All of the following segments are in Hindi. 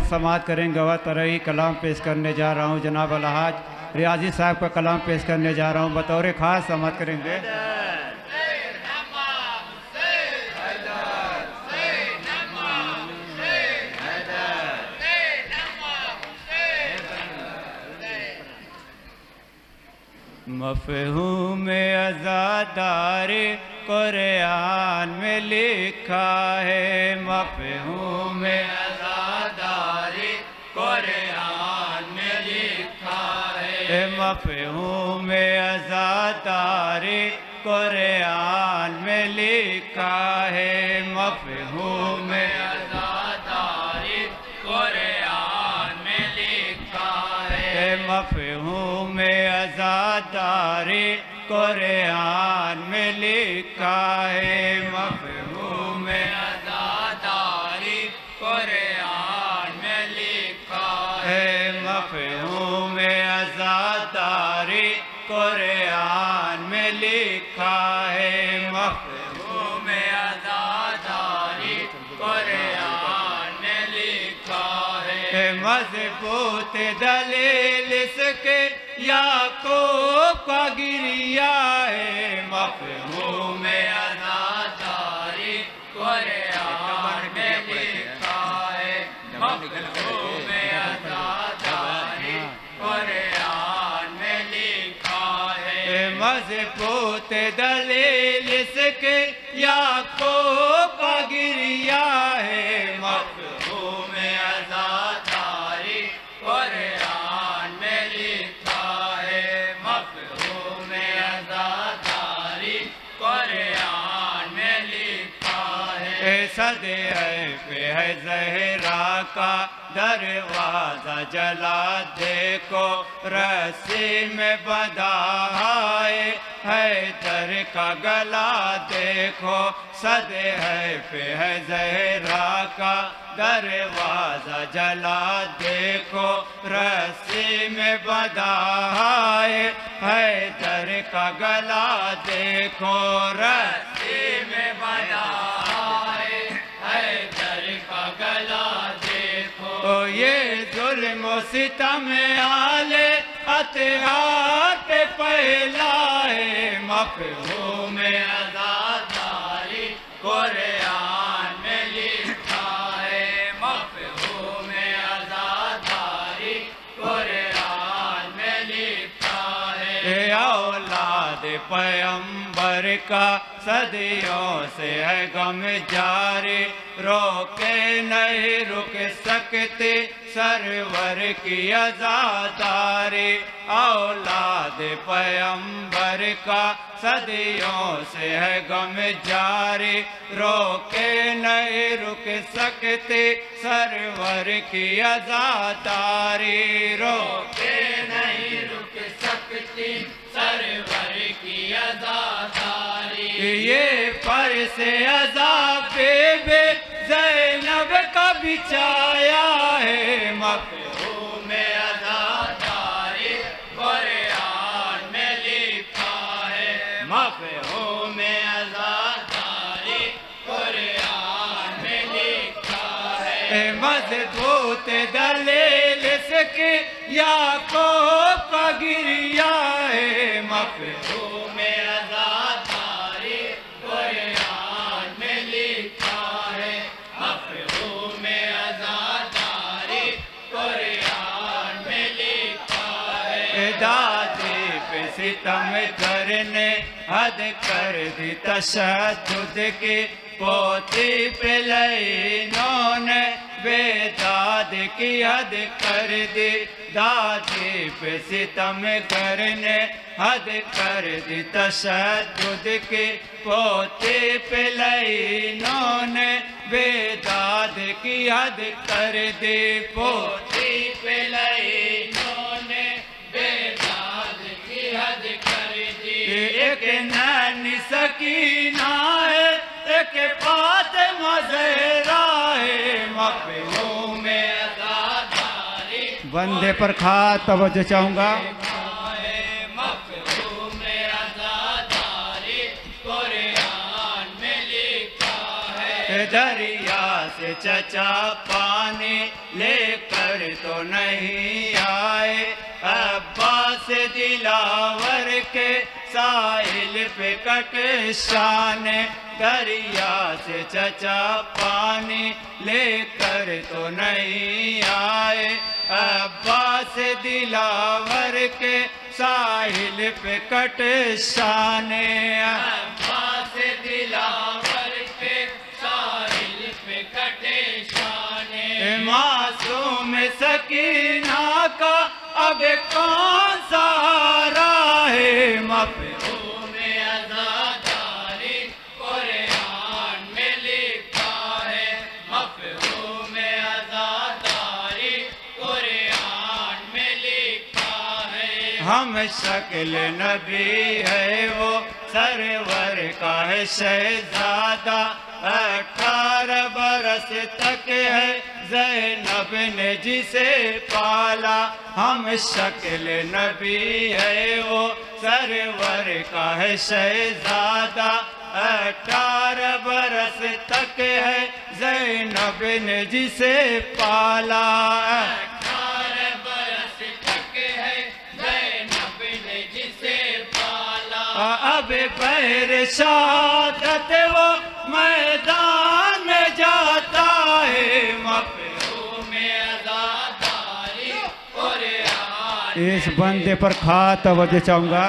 समाअत करेंगे। गवाह तरही कलाम पेश करने जा रहा हूँ। जनाब अलहाज रियाजी साहब का कलाम पेश करने जा रहा हूँ। बतौर ख़ास समाअत करेंगे। मफ़हूम आज़ादारी कुरान में लिखा है। मफ़हूम आज़ादारी कुरान में लिखा है। मफ़हूम आज़ादारी कुरान में लिखा है। मफ़हूम आज़ादारी कुरान में लिखा है। मफ़हूम आज़ादारी कुरान में लिखा है। मफ़हूम आज़ादारी कुरान में लिखा है। मफ़हूम आज़ादारी कुरान में लिखा है। मफ़हूम आज़ादारी कुरान में लिखा है। मज़बूत दलील इसके याकूब का गिरिया है। मफ़हूम आज़ादारी कुरान में लिखा है। मफ़हूम आज़ादारी कुरान में लिखा है। मज़बूत दलील इसके याकूब का गिरिया है। मफ़हूम आज़ादारी कुरान में लिखा है। मफ़हूम आज़ादारी कुरान में लिखा है। सदे पे है ज़हरा का दरवाज़ा जला देखो, रस्सी में बंधा है दर का गला देखो। सदे पे है ज़हरा का दरवाज़ा जला देखो, रस्सी में बंधा है दर का गला देखो। रस्सी में बंधा है दर का गला देखो। ये जुल्म सितम आले अत्यार पे पहला है। मफ़हूम आज़ादारी कुरान में लिखा है। मफ़हूम आज़ादारी कुरान में लिखा है। औलाद पैगंबर का सदियों से है गम जारी, रोके नहीं रुक सकते सरवर की आज़ादारी। औलाद पैगंबर का सदियों से है गम जारी, रोके नहीं रुक सकते सरवर की आज़ादारी। रोके नहीं रुक सकती सरवर की आज़ादारी। ये फर्श अज़ाब बे ज़ैनब का बिछाया है। मफ़हूम आज़ादारी कुरान में लिखा है। मफ़हूम आज़ादारी कुरान में लिखा है। मज़बूत दलील इसके याकूब का गिरिया है। मफ़हूम आज़ादारी कुरान में लिखा है। मफ़हूम आज़ादारी कुरान में लिखा है। दादी पे सितम करने हद कर दी तशद्दुद की, पोती पे इन्होंने बेदाद की हद कर दी। दादी पे सितम करने हद कर दी तशद्दुद की, पोते पे इन्होंने बेदाद की हद कर दी। पोती पे इन्होंने बेदाद की हद कर दी। एक नानी सकीना है, एक फातिमा ज़हरा है। मफ़हूम आज़ादारी बंदे पर खास तवज्जो चाहूँगा। मफ़हूम आज़ादारी कुरान में लिखा है। दरिया से चचा पानी लेकर तो नहीं आए, अब्बास दिलावर के साहिल पे कटशान, दरिया से चचा पानी लेकर तो नहीं आए, अब्बास दिलावर के साहिल पे कटशान, अब्बास दिलावर के साहिल पे कटशान। मासूम सकीना का अब कौन सा राहे मफ़हूम अज़ादारी कुरान में लिखा है, मफ़हूम अज़ादारी कुरान में लिखा है। हम शक्ल नबी है वो सरवर का है शहजादा, 18 बरस तक है ज़ैनब ने जिसे पाला, हम शक्ल नबी है वो सरवर का है शहजादा, 18 बरस तक है ज़ैनब ने जिसे पाला, 18 बरस तक है ज़ैनब ने जिसे पाला। अब पैर शहादत वो मैदान में जाता है, मफ़हूम अज़ादारी कुरान। इस बंदे पर खास तवज्जो चाहूँगा।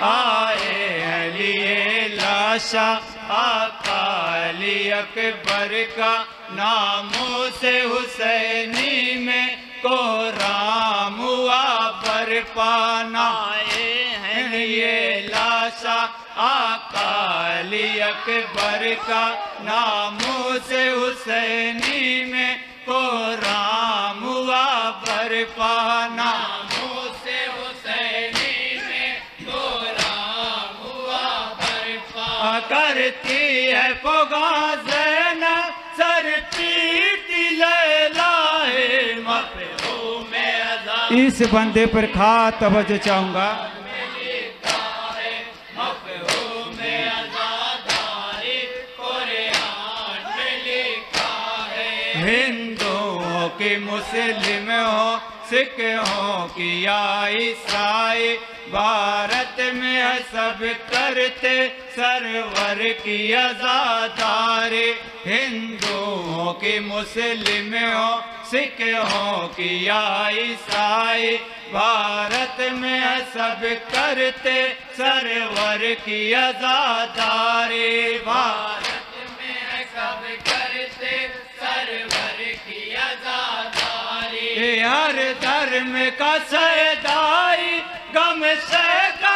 आए हैं लिए लाशा आका अली अकबर का, नामों से हुसैनी में को राम हुआ बरपाना। आए हैं ये लाशा आका अली अकबर का, नामों से हुसैनी में को राम हुआ बरपाना, नामों से हुसैनी में को राम हुआ बरपाना। करती है पोगा ज़ैनब सर पीटी लैलाए, मफ़हूम अज़ादारी। इस बंदे पर खास तवज्जो चाहूँगा। हिंदुओं की मुस्लिम हो, सिख हो कि या ईसाई, भारत में है सब करते सरवर की अज़ादारी। हिंदुओं की मुस्लिम हो, सिख हो कि या ईसाई, भारत में है सब करते सरवर की अज़ादारी। भारत में है सब करते सरवर की अज़ादारी। हर धर्म का सदाई गम से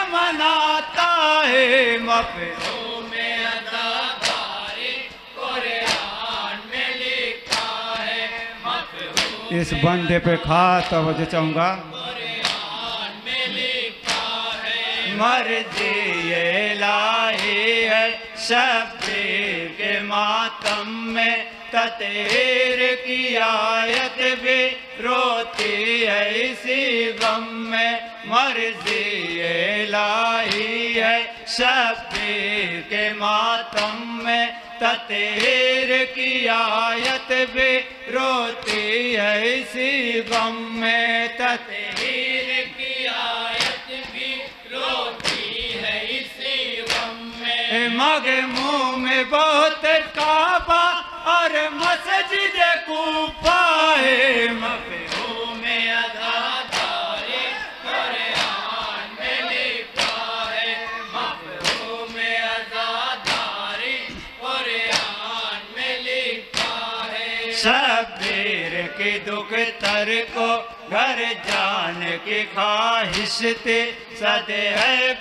मनाता है, मफ़हूम अज़ादारी कुरान में लिखा है, मफ़हूम। इस बंदे पे खास तवज्जो चाहूँगा। कुरान में लिखा है, मर्ज़ी इलाही है शब्बीर के मातम में, ततहीर की आयत भी रोती है इसी गम में, मर्ज़ी इलाही है शब्बीर के मातम में, ततहीर की आयत भी रोती है इसी गम में, ततहीर की आयत भी रोती है इसी गम में। मगमूम में बहुत काबा और मस्जिद कूफा है, मफ़हूम अज़ादारी कुरान में लिखा है, मफ़हूम अज़ादारी कुरान में लिखा है। शब्बीर की दुख तर को घर जान की ख्वाहिश थी, सदे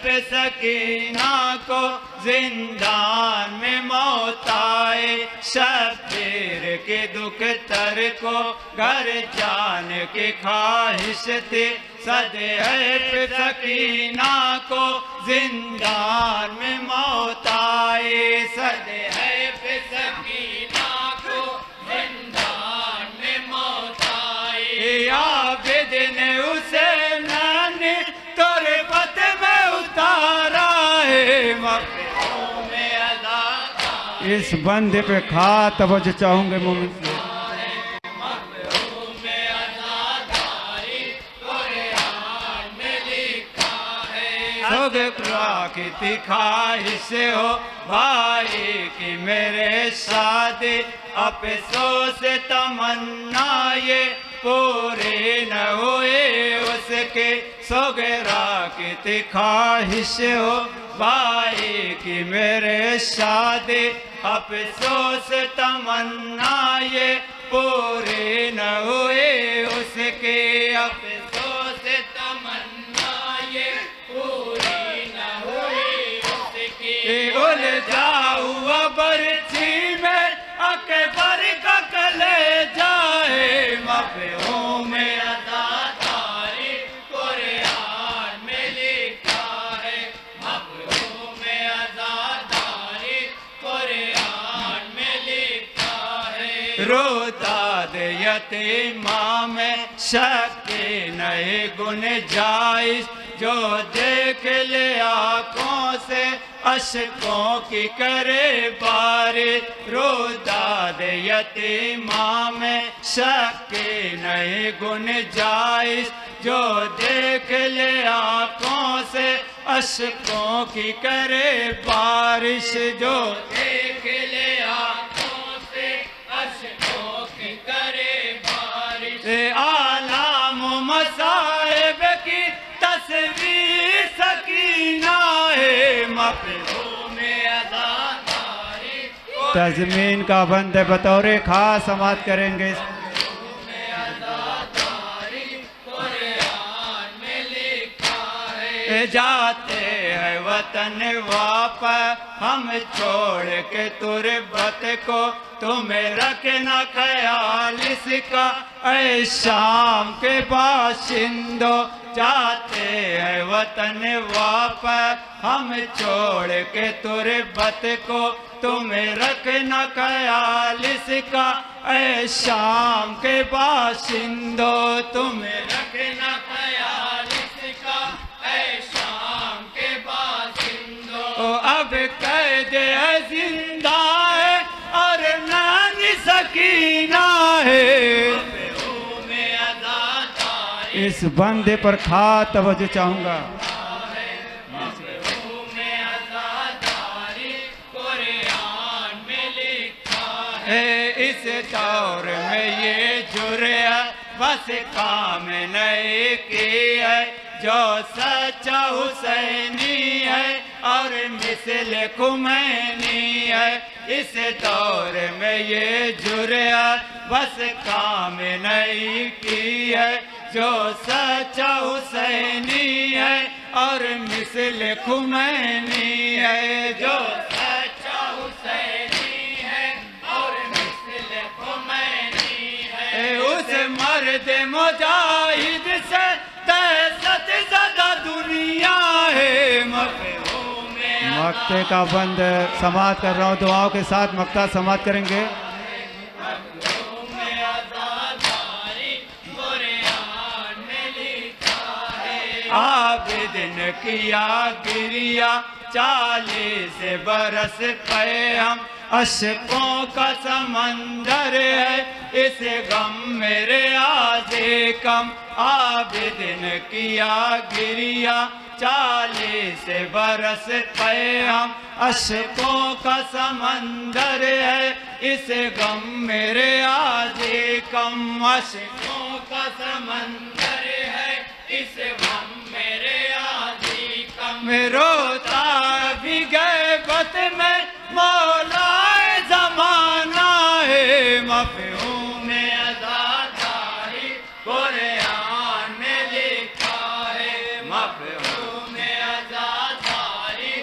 पे सकीना को जिंदान में मौत आए। शब्बीर के दुख तर को घर जान की ख्वाहिश थी, सदे पे सकीना को जिंदान में मौत आए। सदे पे सकीना को जिंदान में मौत आए। आबिद ने उसे नानी तुरबत में उतारा है, इस बंदे पे खा तवज्जो चाहूंगे मोमिन से। की ख्वाहिश हो भाई की मेरे शादी, अफसोस तमन्ना ये पूरी न हुए उसके। सोगरा की ख्वाहिश हो भाई की मेरे शादी, अफसोस तमन्ना ये पूरी न हुए उसके। अफसोस तमन्ना ये पूरी न हुई उसकी। उल जाऊँ बरछी में अकबर का कले जाए, मफ़हूम अज़ादारी कुरान में लिखा है। मफ़हूम अज़ादारी कुरान में लिखा है। रोदाद यतीमा में शक नहीं गुंजाइश, जो देख ले आँखों से अशकों की करे बारिश। रोदाद यतीमा में शक नहीं गुंजाइश, जो देख ले आँखों से अशकों की करे बारिश। जो देख ले आँखों से अशकों की करे बारिश। आलाम मसाइब की तस्वीर सकीना है, मफ़हूम अज़ादारी तज़मीन का बंद बतौर खास समात करेंगे। जाते हैं वतन वापस हम छोड़ के तुरबत को, तुम्हें रखना ख्याल इसका ऐ शाम के बाशिंदो। जाते हैं वतन वापस हम छोड़ के तुरबत को, तुम्हें रखना ख्याल इसका ऐ शाम के बाशिंदो। तुम्हें रखना ख्याल इसका ऐ शाम के बाशिंदो। अब कैद है जिंदा है और नानी सकीना है, इस बंदे पर खा तवज्जो चाहूंगा। इस दौर में ये जुर्या बस काम नहीं की है, जो सच्चा हुसैनी है और मिसल खुमैनी है। इस दौर में ये जुर्या बस काम नहीं की है, जो सच्चा हुसैनी है और मिसल खुमैनी है। जो सच्चा हुसैनी है और मिसल खुमैनी है। उस मर्द मुजाहिद से दहशत ज़दा दुनिया है, मक्ते का बंद समात कर रहा हूँ। दुआओं के साथ मक्ता समात करेंगे। आबिदिन किया गिरिया 40 बरस पे हम, अशकों का समंदर है इस गम मेरे आजे कम। आबिदिन किया गिरिया 40 बरस पे हम, अशकों का समंदर है इस गम मेरे आजे कम। अशकों का समंदर है इस गम मेरे आजे कम। रोता भी गैबत में मौलाए ज़माना है, मफ़हूम अज़ादारी कुरान में लिखा है। मफ़हूम अज़ादारी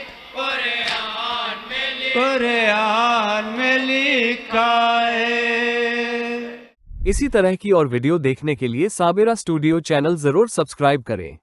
कुरान में लिखा है। इसी तरह की और वीडियो देखने के लिए साबिरा स्टूडियो चैनल जरूर सब्सक्राइब करें।